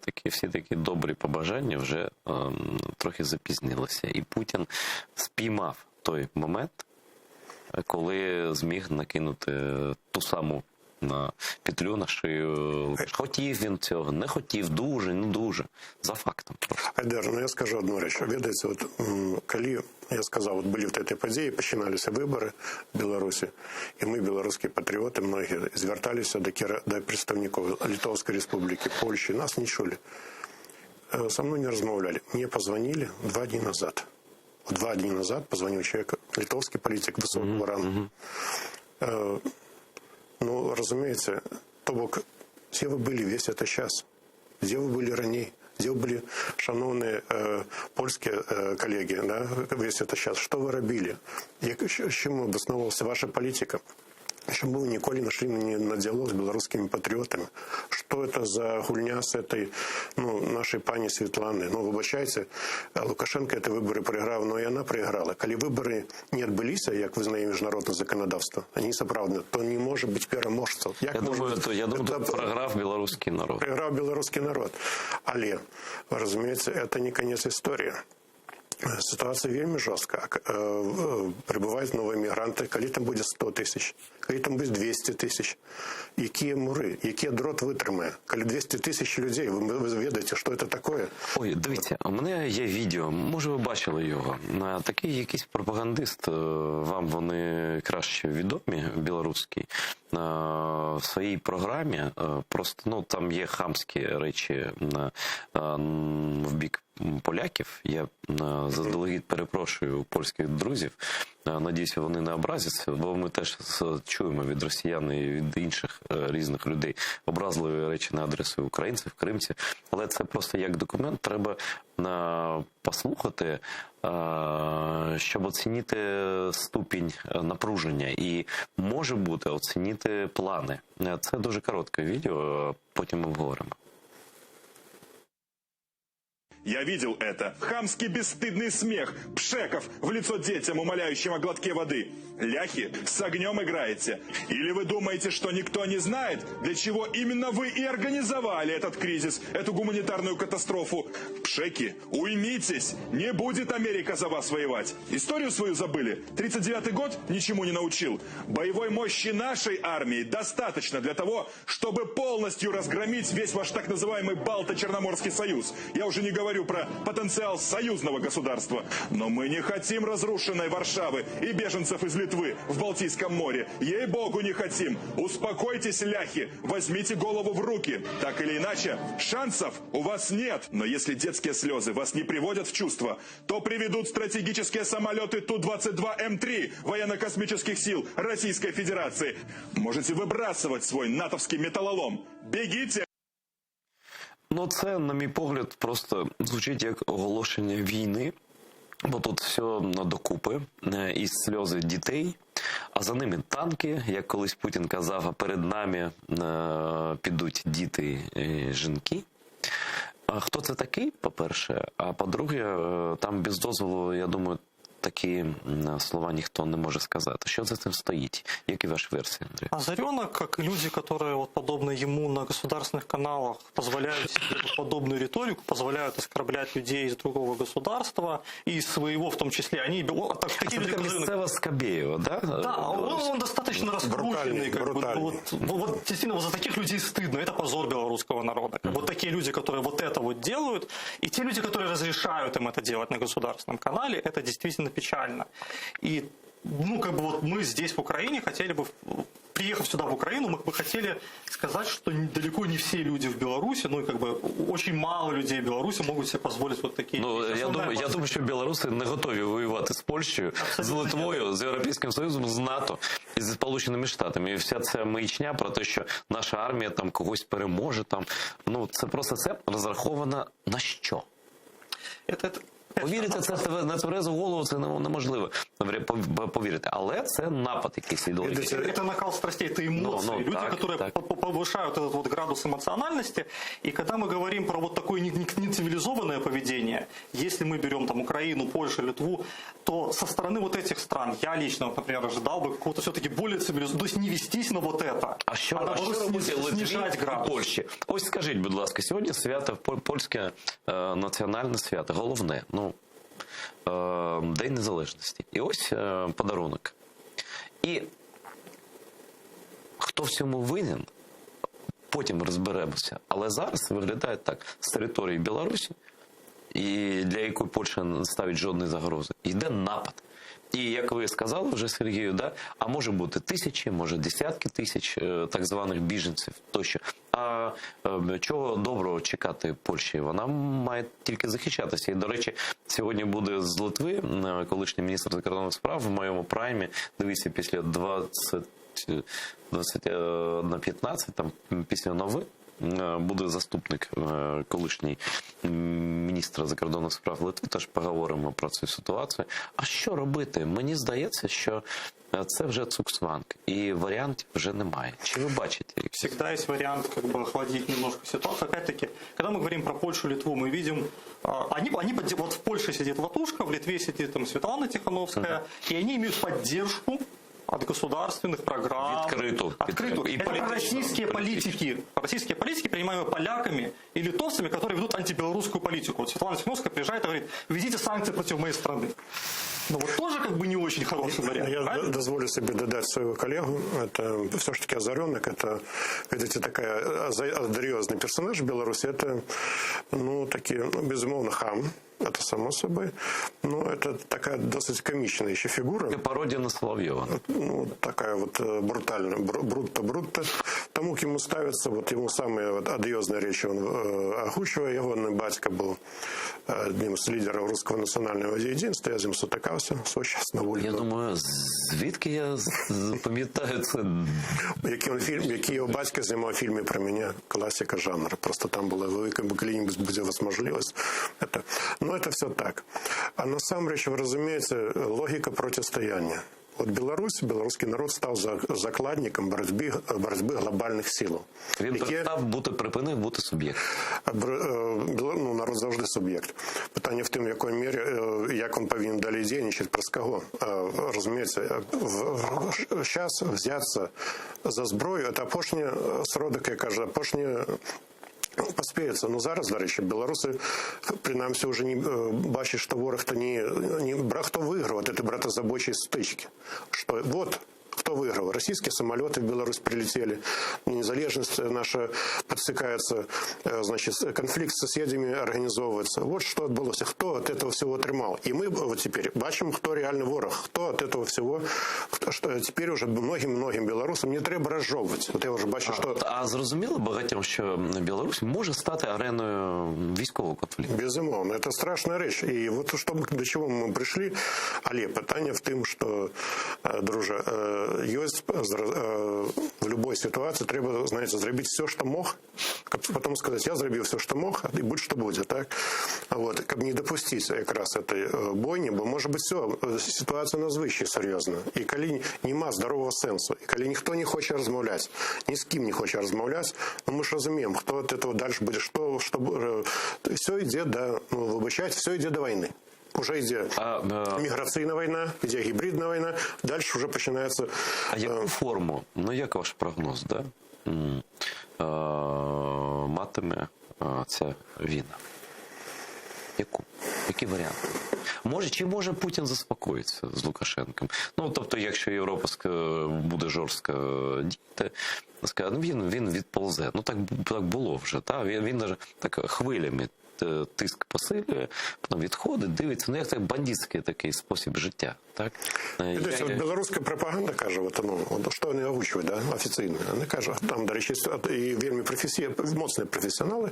такі добрі побажання вже трохи запізнилися. І Путін спіймав той момент, коли зміг накинути ту саму петлю на шию. Хотів він цього, не хотів, дуже, не дуже. За фактом. Айдар, ну я скажу одну річ. Видите, коли, я сказав, були в цій події, починалися вибори в Білорусі, і ми, білоруські патріоти, многі зверталися до представників Литовської Республіки, Польщі, нас не чули. Со мною не розмовляли. Мені позвонили 2 дні назад. 2 дні назад позвонив чоловік, литовський політик високого рангу. Ну, разумеется, то бок, где вы были весь этот час? Где вы были ранее? Где вы были, шановные польские коллеги, да, весь этот час? Что вы робили? Чему обосновывалась ваша политика? Чому ви ніколи не йшли на діалог з білоруськими патріотами? Що це за гульня з цієї, нашої пані Світлани? Вибачайте, Лукашенко ці вибори програв, але і вона програла. Коли вибори не відбулися, як визнає міжнародне законодавство, вони справді, то не може бути переможців. Я думаю, тут програв білоруський народ. Програв білоруський народ. Але, ви розумієте, це не кінець історії. Ситуація вельми жорстка. Прибувають нові мігранти, коли там буде 100 тисяч, коли там буде 200 тисяч. Які мури, який дрот витримає? Коли 200 тисяч людей, ви ведаєте, що це таке? Ой, дивіться, у мене є відео, може ви бачили його. Такий якийсь пропагандист, вам вони краще відомі, білоруський, в своїй програмі, просто, там є хамські речі в бік поляків. Я заздалегідь перепрошую у польських друзів. Надіюся, вони не образяться, бо ми теж чуємо від росіян і від інших різних людей образливі речі на адресу українців, кримців. Але це просто як документ треба послухати, щоб оцінити ступінь напруження і, може бути, оцінити плани. Це дуже коротке відео, потім ми обговоримо. Я видел это. Хамский бесстыдный смех пшеков в лицо детям, умоляющим о глотке воды. Ляхи, с огнем играете. Или вы думаете, что никто не знает, для чего именно вы и организовали этот кризис, эту гуманитарную катастрофу? Пшеки, уймитесь, не будет Америка за вас воевать. Историю свою забыли? 39-й год ничему не научил. Боевой мощи нашей армии достаточно для того, чтобы полностью разгромить весь ваш так называемый Балто-Черноморский союз. Я уже не говорю про потенциал союзного государства. Но мы не хотим разрушенной Варшавы и беженцев из Литвы в Балтийском море. Ей-богу, не хотим. Успокойтесь, ляхи, возьмите голову в руки. Так или иначе, шансов у вас нет. Но если детские слезы вас не приводят в чувство, то приведут стратегические самолеты Ту-22М3 военно-космических сил Российской Федерации. Можете выбрасывать свой натовский металлолом. Бегите! Ну, це, на мій погляд, просто звучить як оголошення війни, бо тут все докупи, і сльози дітей, а за ними танки, як колись Путін казав, а перед нами підуть діти і жінки. Хто це такий, по-перше, а по-друге, там без дозволу, я думаю, такі слова ніхто не може сказати. Що за цим стоїть? Які ваші версії, Андрій? Озаренок, как и люди, которые вот подобно ему на государственных каналах позволяют себе подобную риторику, позволяют оскорблять людей из другого государства и своего в том числе. Они такие люди, которые... Місцева Скабєєва, да? Да, он достаточно раскрученный. Как бы, вот действительно, вот за таких людей стыдно. Это позор белорусского народа. Вот такие люди, которые вот это вот делают, и те люди, которые разрешают им это делать на государственном канале, это действительно печально. И, ну, как бы вот мы здесь, в Украине, хотели бы, приехав сюда, в Украину, мы бы хотели сказать, что далеко не все люди в Беларуси, ну, и как бы очень мало людей в Беларуси могут себе позволить вот такие вещи. Я думаю, що білоруси не готові воювати з Польщею, з Литвою, з Європейським Союзом, з НАТО і з Сполученими Штатами. І вся ця маячня про те, що наша армія там когось переможе, там, ну, це просто це розраховано на що? Повірити це на тверезу голову, це неможливо повірити. Але це напад якийсь ідеологічний. Это накал страстей, это эмоции. Люди, которые повышают этот вот градус эмоциональности. И когда мы говорим про вот такое нецивилизованное поведение, если мы берем там Украину, Польшу, Литву, то со стороны вот этих стран я лично, например, ожидал бы какого-то все-таки более цивилизованного, то есть не вестись на вот это, а що робити Литві і Польщі? Ось скажіть, будь ласка, сьогодні свято, польське національне свято, головне, День Незалежності. І ось подарунок. І хто в цьому винен, потім розберемося. Але зараз виглядає так. З території Білорусі, і для якої Польща не ставить жодної загрози, йде напад. І, як ви сказали вже, Сергію, да, а може бути тисячі, може десятки тисяч так званих біженців тощо. А чого доброго чекати Польщі? Вона має тільки захищатися. І, до речі, сьогодні буде з Литви колишній міністр закордонних справ в моєму праймі. Дивіться, після 21:15, там після новин, буде заступник колишній міністра закордонних справ Литви, тож поговоримо про цю ситуацію. А що робити? Мені здається, що це вже цукцванг, і варіантів вже немає. Чи ви бачите? Всегда есть вариант как бы охладить немножко ситуацию. Опять-таки, когда мы говорим про Польшу, Литву, мы видим, вот в Польше сидит Ватушка, в Литве сидит там Светлана Тихановская, и они имеют поддержку от государственных программ. Открытую. Это российские политики, принимаемые поляками и литовцами, которые ведут антибелорусскую политику. Вот Светлана Тихановская приезжает и говорит, введите санкции против моей страны. Ну вот тоже как бы не очень хороший вариант. Я дозволю себе додать своего коллегу. Это все-таки Озаренок. Это, видите, такая одиозный персонаж в Беларуси. Это, безумовно, хам. это само собой. Но это такая досить комичная еще фигура. Це пародія на Соловйова. Ну, такая вот брутальная, брутто. Тому, к ему ставится, вот ему самые вот одиозные речи он огучивая. Его батька был одним из лидеров русского национального единства. Я з ним сутикався свой час на вулиці. Я думаю, звідки я пам'ятаю це? Який його батько знімав в фільмі про мене, класика жанру. Просто там була велика, коли-нибудь буде можливість. Но это все так. А насамрэч, вы разумеете, логика противостояния. Вот Беларусь, белорусский народ став закладником боротьби глобальних сил. Він припинив бути суб'єктом. Ну, народ завжди суб'єкт. Питання в тим, в якій мірі, як він повинен далі діяти, проти кого. Розумієте, зараз взятися за зброю, це апошнє сродок, я кажу, апошнє поспіється. Ну зараз, до речі, білоруси, принаймні, вже не бачать, що ворог то не хто виграв от ці братозабочі стички. Що вот кто выиграл? Российские самолеты в Беларусь прилетели, незалежность наша подсекается, значит, конфликт с соседями организовывается. Вот что отбылось. Кто от этого всего отримал? И мы вот теперь бачим, кто реальный ворог, кто от этого всего, что теперь уже многим белорусам не треба розжовувати. От я вже бачу, що... А зрозуміло багатьом, що Білорусь може стати ареною військового конфлікту? Безумовно, це страшна річ. І от до чого ми прийшли, але питання в тим, що, друже, есть в любой ситуации треба, знаете, зробити все, що мог, потім сказати, я зробив все, що мог, і будь що буде, так? Вот, щоб не допустити якраз цієї бойні, бо може бути все, ситуація надзвичайно серйозна. І коли нема здорового сенсу, і коли ніхто не хоче розмовляти, ні з ким не хоче розмовляти, ну ми ж розуміємо, хто від цього далі буде, що все йде до, ну, вибачайте, все йде до війни. Уже йде міграційна війна, йде гібридна війна, далі вже починається... А яку форму, ну як ваш прогноз, да? Матиме ця війна? Яку? Які варіанти? Чи може Путін заспокоїться з Лукашенком? Ну, тобто, якщо Європа буде жорстко діяти, скаже, ну він відползе. Ну, так було вже, так? Він так хвилями тиск посилює, потім відходить, дивиться, ну як це бандитський такий спосіб життя, так? От білоруська пропаганда каже, що вони озвучують, да, офіційно, вони кажуть, там, до речі, і вельми моцні професіонали,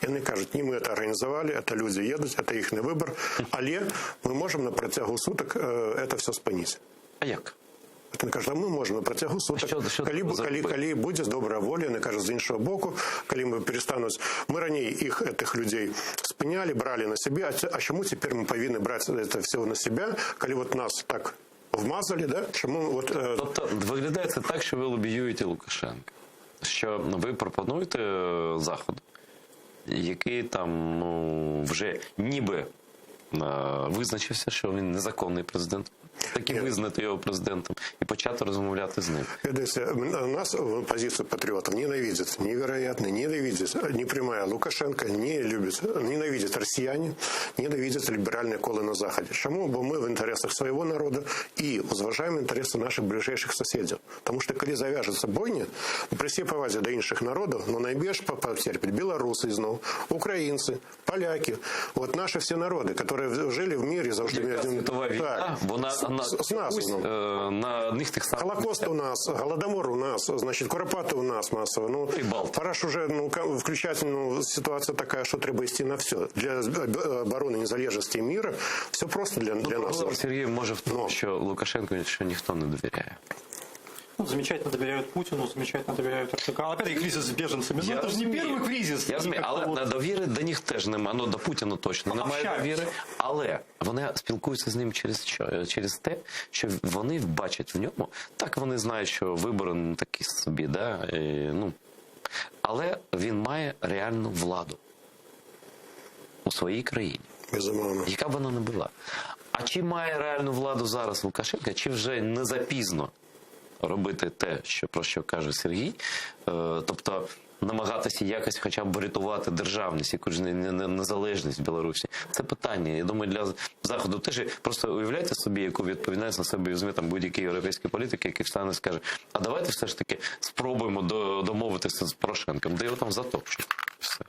і вони кажуть, ні, ми це організували, це люди їдуть, це їхній вибір, але ми можемо на протягу суток це все спинити. А як? Він каже, а ми можемо на протягу суток, коли буде добра воля, він каже, з іншого боку, коли ми перестануть, ми раніше цих людей спиняли, брали на себе, а чому тепер ми повинні брати це все на себе, коли от нас так вмазали, да? Чому от... Тобто виглядає це так, що ви лобіюєте Лукашенка, що ви пропонуєте Заходу, який там, ну, вже ніби визначився, що він незаконний президент, таки визнати його президентом і почати розмовляти з ним. Нас, позицию патриотов, ненавидят, невероятно ненавидят, непрямая Лукашенко, не любит, ненавидят россияне, ненавидят либеральные колы на Заходе. Чому? Бо ми в інтересах свого народу і зважаємо інтереси наших ближайших сусідів. Тому що коли зав'яжеться бойня, при всій повазі до інших народів, но найбільш потерпять білоруси знову, українці, поляки, от наші всі народи, які жили в мірі завжди. Яка світова війна, вона на одних тих самих... Холокост у нас, Голодомор у нас, значит, Куропати у нас массово. Ну, пора ж уже включать, ситуация такая, что треба идти на все. Для обороны незалежности мира все просто для нас. Сергій може в тому, що Лукашенку що ніхто не довіряє. Ну, замечательно доверяют Путину, замечательно доверяют Эрдогану. Опять кризис с беженцами. Ну, это же не первый кризис. Я розумію, але довіри до них теж немає. Ну, до Путіна точно немає довіри. Але вони спілкуються з ним через те, що вони бачать в ньому. Так вони знають, що вибори не такі собі, да? Але він має реальну владу у своїй країні. Безумовно. Яка б вона не була. А чи має реальну владу зараз Лукашенко, чи вже не запізно робити те, про що каже Сергій, тобто намагатися якось хоча б врятувати державність, якусь незалежність Білорусі. Це питання. Я думаю, для Заходу теж. Просто уявляйте собі, яку відповідальність на себе візьме там будь-який європейський політик, який встане і скаже, а давайте все ж таки спробуємо домовитися з Порошенком, де його там затопчуть. Все.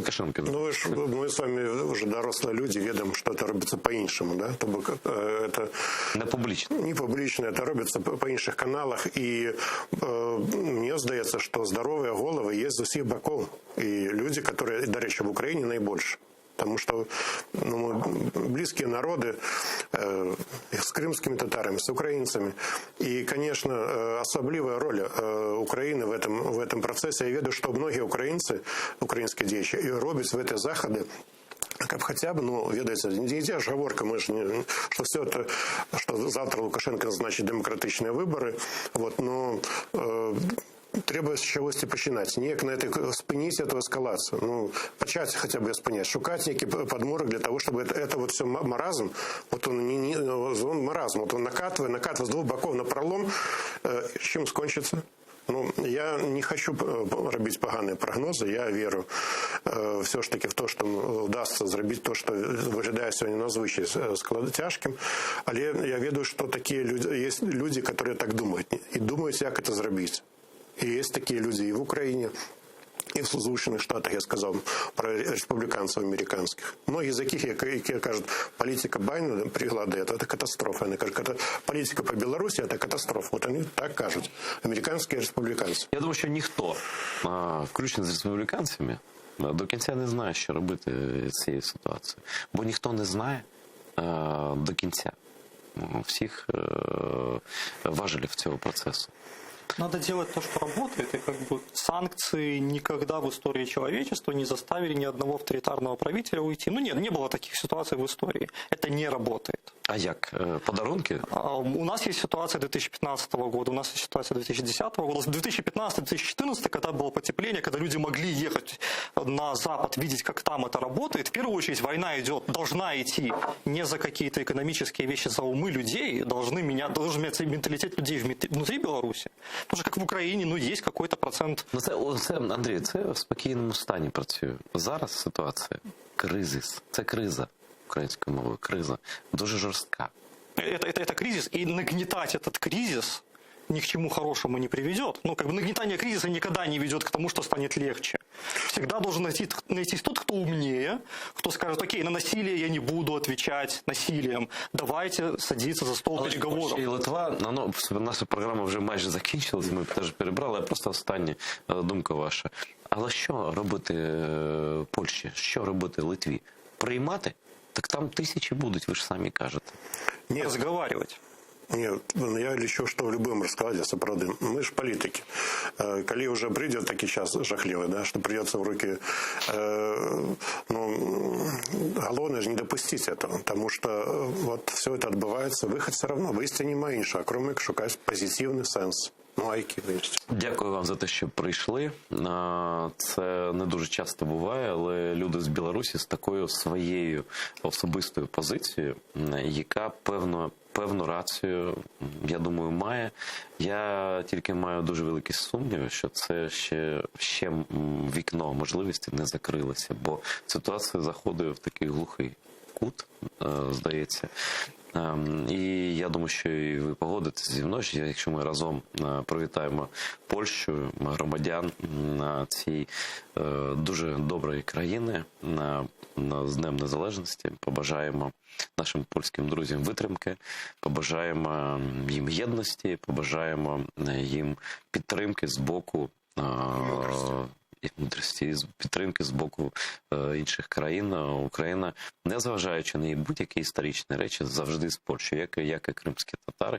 Лукашенко. Ну, мы с вами уже дорослые люди, ведаем, что это робится по-іншому, да? Тобто, это Не публічно. не публично, это робится по інших каналах. І мені здається, що здорові голови є з усіх боків. І люди, які, до речі, в Україні найбільше. Потому что мы близкие народы с крымскими татарами, с украинцами. И, конечно, особливая роль Украины в этом процессе. Я веду, что многие украинцы, украинские деячи, и робят в эти заходы, как хотя бы, ну, ведаете, не идея ж говорка, мы ж не, что все это, что завтра Лукашенко назначит демократичные выборы, вот, но треба з чогось починати. Ніяк на это спинить эту эскалацию. Ну, почать хотя бы спинять. Шукать некий подморок для того, чтобы это вот все маразм, вот он маразм, вот он накатывает с двух боков на пролом, чим скончиться? Ну, я не хочу робити погані прогнози, я вірю все ж таки в те, що вдасться зробити те, що виглядає сьогодні надзвичай тяжким, але я веду, що такі люди, є люди, які так думають, і думають, як це зробити. И есть такие люди и в Украине, и в Соединенных Штатах, я сказал, про республиканцев американских. Многие из яких, які кажуть, політика Байдена пригладає, це катастрофа. Вони кажуть, політика по Білорусі – це катастрофа. От вони так кажуть, американські республіканці. Я думаю, що ніхто, включно з республіканцями, до кінця не знає, що робити з цією ситуацією. Бо ніхто не знає до кінця всіх важелів цього процесу. Надо делать то, что работает, и как бы санкции никогда в истории человечества не заставили ни одного авторитарного правителя уйти. Ну нет, не было таких ситуаций в истории. Это не работает. А як? Подарунки? У нас есть ситуация 2015 года, у нас есть ситуация 2010 года. 2015-2014, когда было потепление, когда люди могли ехать на Запад, видеть, как там это работает. В первую очередь война должна идти не за какие-то экономические вещи, за умы людей. Должен меняться менталитет людей внутри Беларуси. Потому что, как в Україні, ну, є якийсь процент. Ну, це, Андрій, це в спокійному стані працює. Зараз ситуація кризис. Це криза українською мовою. Криза. Дуже жорстка. Это кризис, и нагнетать этот кризис ни к чему хорошему не приведет. Ну, как бы нагнетание кризиса никогда не ведет к тому, что станет легче. Всегда должен найтись тот, кто умнее, кто скажет, окей, на насилие я не буду отвечать насилием, давайте садиться за стол переговоров. І Литва, наша програма вже майже закінчилась, ми теж перебрали, просто остання думка ваша. Але що робити Польщі, що робити Литві? Приймати? Так там тисячі будуть, ви ж самі кажете. Не разговаривать. Нет, я лічу, що в будь-якому розкладі, сапраўды, ми ж політики. Коли вже прийде такий час жахливий, да, що придется в руки, головне ж не допустити этого, тому що вот все это відбувається, вихід все равно, в істині немає іншого, крім як шукати позитивний сенс. Дякую вам за те, що прийшли. Це не дуже часто буває, але люди з Білорусі з такою своєю особистою позицією, яка певну рацію, я думаю, має. Я тільки маю дуже великі сумніви, що це ще вікно можливості не закрилося, бо ситуація заходить в такий глухий кут, здається. І я думаю, що і ви погодитеся зі мною, що якщо ми разом привітаємо Польщу, громадян цієї дуже доброї країни з Днем Незалежності, побажаємо нашим польським друзям витримки, побажаємо їм єдності, побажаємо їм підтримки з боку мудрості, підтримки з боку інших країн. Україна, незважаючи на будь-які історичні речі, завжди з Польщею, як і кримські татари,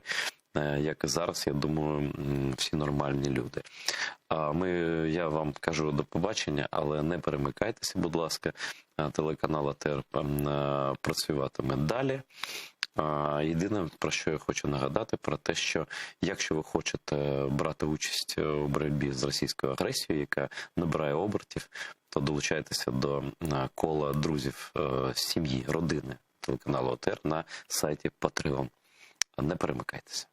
як і зараз, я думаю, всі нормальні люди. Я вам кажу до побачення, але не перемикайтеся, будь ласка, телеканал АТR працюватиме далі. Єдине, про що я хочу нагадати, про те, що якщо ви хочете брати участь у боротьбі з російською агресією, яка набирає обертів, то долучайтеся до кола друзів, сім'ї, родини телеканалу АТR на сайті Patreon. Не перемикайтеся.